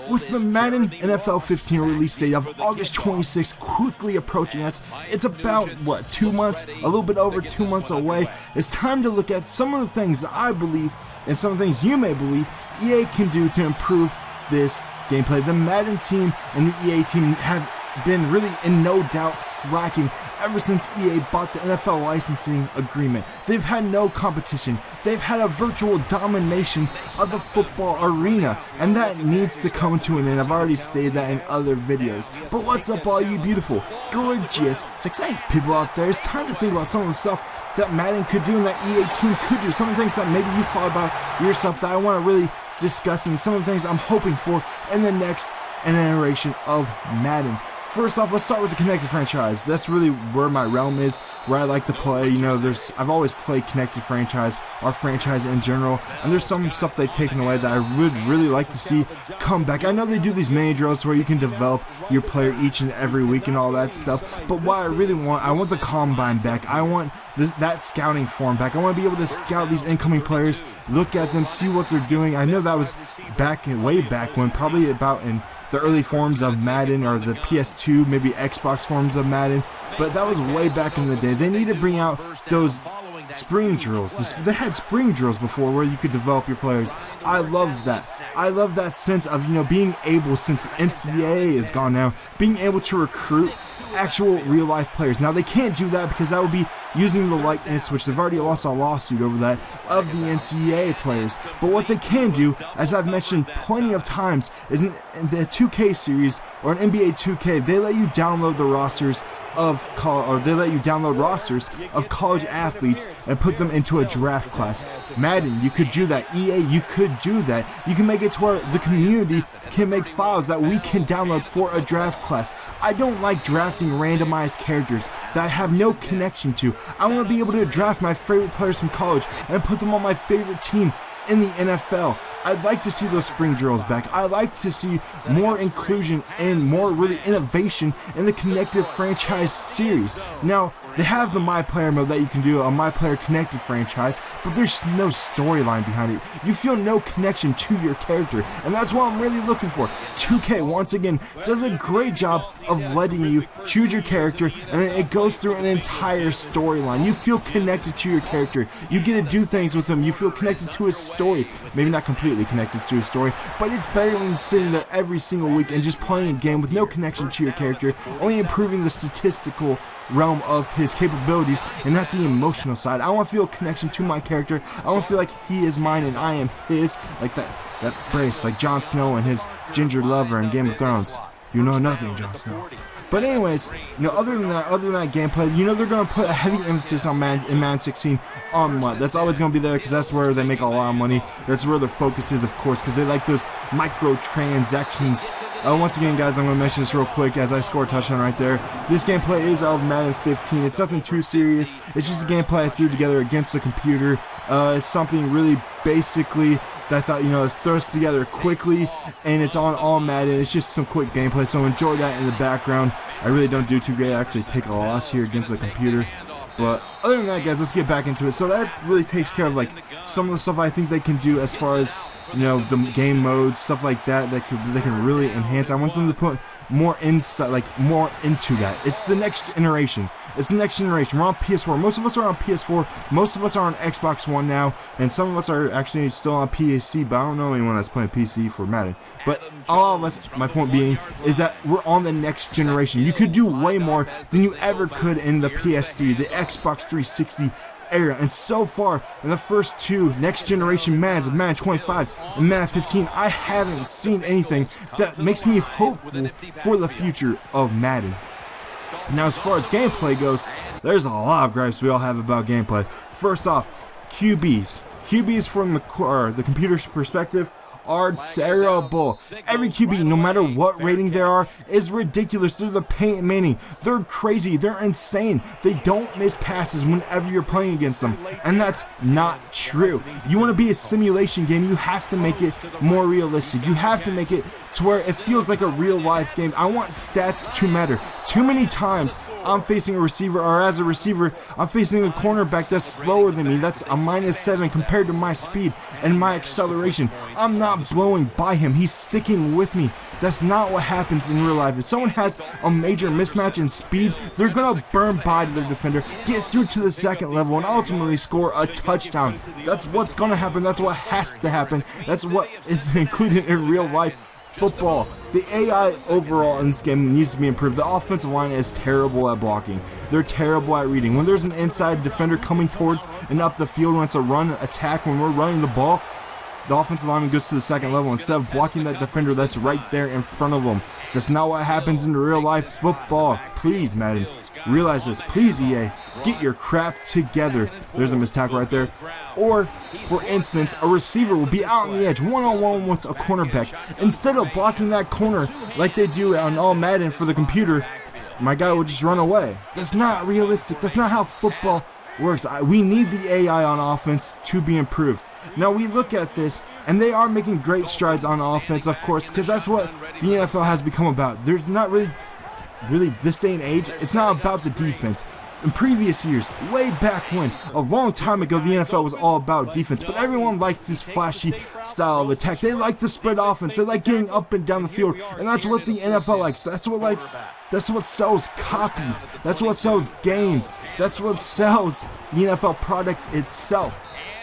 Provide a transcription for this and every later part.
With the Madden NFL 15 release date of August 26th quickly approaching us, it's about, 2 months, a little bit over 2 months away. It's time to look at some of the things that I believe, and some of the things you may believe, EA can do to improve this gameplay. The Madden team and the EA team have been really in no doubt slacking ever since EA bought the NFL licensing agreement. They've had no competition. They've had a virtual domination of the football arena, and that needs to come to an end. I've already stated that in other videos. But what's up, all you beautiful, gorgeous, 6'8" people out there? It's time to think about some of the stuff that Madden could do and that EA team could do. Some of the things that maybe you've thought about yourself that I want to really discuss, and some of the things I'm hoping for in the next iteration of Madden. First off, let's start with the Connected franchise. That's really where my realm is, where I like to play. You know, I've always played Connected franchise, our franchise in general, and there's some stuff they've taken away that I would really like to see come back. I know they do these mini drills where you can develop your player each and every week and all that stuff, but what I really want, I want the Combine back. I want that scouting form back. I want to be able to scout these incoming players, look at them, see what they're doing. I know that was way back when, probably about in the early forms of Madden, or the PS2, maybe Xbox forms of Madden, but that was way back in the day. They need to bring out those spring drills. They had spring drills before where you could develop your players. I love that. I love that sense of, being able, since NCAA is gone now, being able to recruit actual real life players. Now they can't do that because that would be using the likeness, which they've already lost a lawsuit over that, of the NCAA players. But what they can do, as I've mentioned plenty of times, is in the 2K series or an NBA 2K, they let you download the rosters of college athletes and put them into a draft class. Madden, you could do that. EA, you could do that. You can make it to where the community can make files that we can download for a draft class. I don't like drafting randomized characters that I have no connection to. I want to be able to draft my favorite players from college and put them on my favorite team in the NFL. I'd like to see those spring drills back. I'd like to see more inclusion and more really innovation in the Connected franchise series. Now, they have the My Player mode that you can do, a My Player Connected franchise, but there's no storyline behind it. You feel no connection to your character, and that's what I'm really looking for. 2K, once again, does a great job of letting you choose your character, and then it goes through an entire storyline. You feel connected to your character. You get to do things with him. You feel connected to his story. Maybe not completely connected to his story, but it's better than sitting there every single week and just playing a game with no connection to your character, only improving the statistical realm of his capabilities and not the emotional side. I want to feel a connection to my character. I want to feel like he is mine and I am his, like that brace, like Jon Snow and his ginger lover in Game of Thrones. You know nothing, Jon Snow. But anyways, other than that gameplay, they're going to put a heavy emphasis on Madden 16 on MUT. That's always going to be there because that's where they make a lot of money. That's where their focus is, of course, because they like those microtransactions. Once again, guys, I'm going to mention this real quick as I score a touchdown right there. This gameplay is of Madden 15. It's nothing too serious. It's just a gameplay I threw together against the computer. It's something really basically that I thought, it's throws together quickly, and it's on all Madden. It's just some quick gameplay, so enjoy that in the background. I really don't do too great. I actually take a loss here against the computer. But other than that, guys, let's get back into it. So that really takes care of some of the stuff I think they can do as far as the game modes, stuff like that they can really enhance. I want them to put more insight, more into that. It's the next generation. It's the next generation. We're on PS4. Most of us are on PS4. Most of us are on Xbox One now, and some of us are actually still on PC. But I don't know anyone that's playing PC for Madden. But all of us, my point being, is that we're on the next generation. You could do way more than you ever could in the PS3, the Xbox 360 era, and so far in the first two next generation Maddens of Madden 25 and Madden 15, I haven't seen anything that makes me hopeful for the future of Madden. Now, as far as gameplay goes, there's a lot of gripes we all have about gameplay. First off, QBs from the computer's perspective are terrible. Every QB, no matter what rating they are, is ridiculous. They're the Peyton Manning. They're crazy. They're insane. They don't miss passes whenever you're playing against them, and that's not true. You want to be a simulation game, you have to make it more realistic. You have to make it to where it feels like a real life game. I want stats to matter. Too many times I'm facing a receiver, or as a receiver, I'm facing a cornerback that's slower than me. That's a -7 compared to my speed and my acceleration. I'm not blowing by him. He's sticking with me. That's not what happens in real life. If someone has a major mismatch in speed, they're going to burn by to their defender, get through to the second level, and ultimately score a touchdown. That's what's going to happen. That's what has to happen. That's what is included in real life football. The AI overall in this game needs to be improved. The offensive line is terrible at blocking. They're terrible at reading. When there's an inside defender coming towards and up the field, when it's a run attack, when we're running the ball, the offensive lineman goes to the second level instead of blocking that defender that's right there in front of them. That's not what happens in real life football. Please, Madden, realize this. Please, EA, get your crap together. There's a missed tackle right there. Or, for instance, a receiver will be out on the edge, one-on-one with a cornerback. Instead of blocking that corner like they do on all Madden for the computer, my guy will just run away. That's not realistic. That's not how football works. We need the AI on offense to be improved. Now we look at this, and they are making great strides on offense, of course, because that's what the NFL has become about. There's not really this day and age, it's not about the defense. In previous years, way back when, a long time ago, the NFL was all about defense, but everyone likes this flashy style of attack. They like the spread offense. They like getting up and down the field, and that's what the NFL likes. That's what sells copies. That's what sells games. That's what sells the NFL product itself.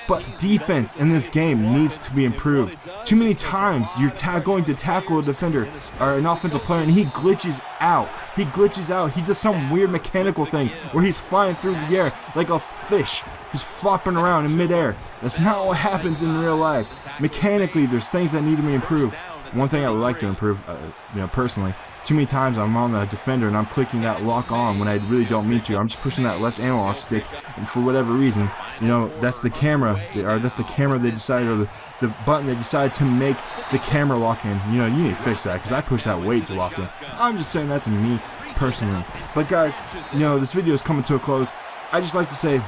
But defense in this game needs to be improved. Too many times you're going to tackle a defender or an offensive player and he glitches out. He does some weird mechanical thing where he's flying through the air like a fish. He's flopping around in midair. That's not what happens in real life. Mechanically, there's things that need to be improved. One thing I would like to improve, personally, too many times I'm on the defender and I'm clicking that lock on when I really don't mean to. I'm just pushing that left analog stick, and for whatever reason, that's the camera, or that's the camera they decided, or the button they decided to make the camera lock in. You need to fix that, because I push that way too often. I'm just saying that's me personally. But guys, this video is coming to a close. I just like to say,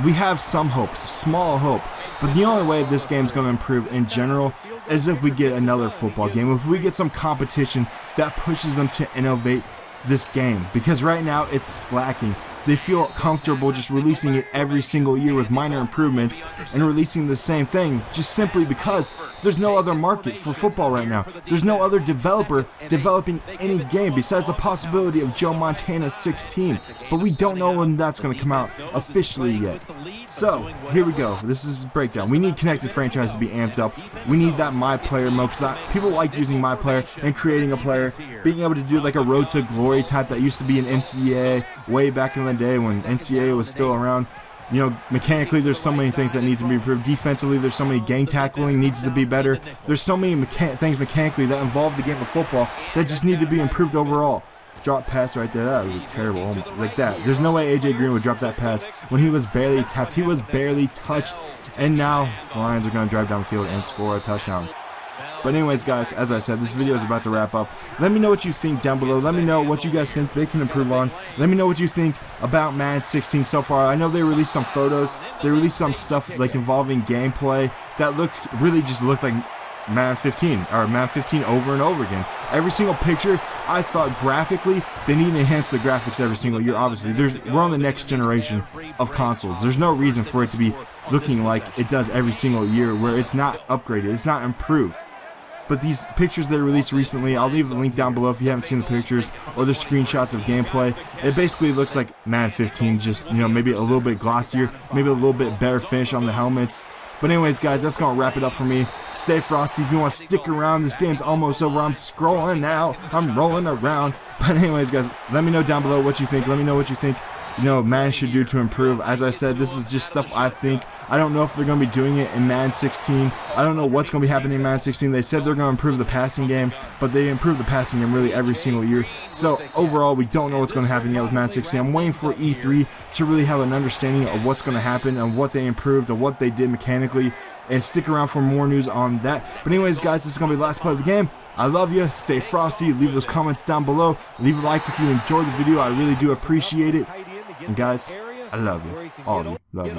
we have some hope, small hope, but the only way this game's going to improve in general is if we get another football game, if we get some competition that pushes them to innovate this game, because right now it's slacking. They feel comfortable just releasing it every single year with minor improvements and releasing the same thing just simply because there's no other market for football right now. There's no other developer developing any game besides the possibility of Joe Montana 16, but we don't know when that's going to come out officially yet. So here we go. This is the breakdown. We need connected franchise to be amped up. We need that My Player mode, because people like using My Player and creating a player, being able to do like a Road to Glory type that used to be in NCAA way back in the day when NCAA was still around. Mechanically, there's so many things that need to be improved. Defensively, there's so many gang tackling needs to be better. There's so many things mechanically that involve the game of football that just need to be improved overall. Drop pass right there, that was terrible, like that. There's no way AJ Green would drop that pass when he was barely tapped. He was barely touched, and now the Lions are going to drive down the field and score a touchdown. But anyways, guys, as I said, this video is about to wrap up. Let me know what you think down below. Let me know what you guys think they can improve on. Let me know what you think about Madden 16 so far. I know they released some photos. They released some stuff like involving gameplay that really just looked like Madden 15, or Madden 15 over and over again. Every single picture, I thought graphically, they need to enhance the graphics every single year. Obviously, we're on the next generation of consoles. There's no reason for it to be looking like it does every single year, where it's not upgraded, it's not improved. But these pictures they released recently, I'll leave the link down below if you haven't seen the pictures or the screenshots of gameplay. It basically looks like Madden 15, just maybe a little bit glossier, maybe a little bit better finish on the helmets. But anyways, guys, that's gonna wrap it up for me. Stay frosty if you want to stick around. This game's almost over. I'm scrolling now. I'm rolling around. But anyways, guys, let me know down below what you think. Let me know what you think Madden should do to improve. As I said, this is just stuff I think. I don't know if they're going to be doing it in Madden 16. I don't know what's going to be happening in Madden 16. They said they're going to improve the passing game, but they improve the passing game really every single year. So overall, we don't know what's going to happen yet with Madden 16. I'm waiting for E3 to really have an understanding of what's going to happen and what they improved and what they did mechanically, and stick around for more news on that. But anyways, guys, this is going to be the last play of the game. I love you. Stay frosty. Leave those comments down below. Leave a like if you enjoyed the video. I really do appreciate it. And guys, I love you. All of you. Love you.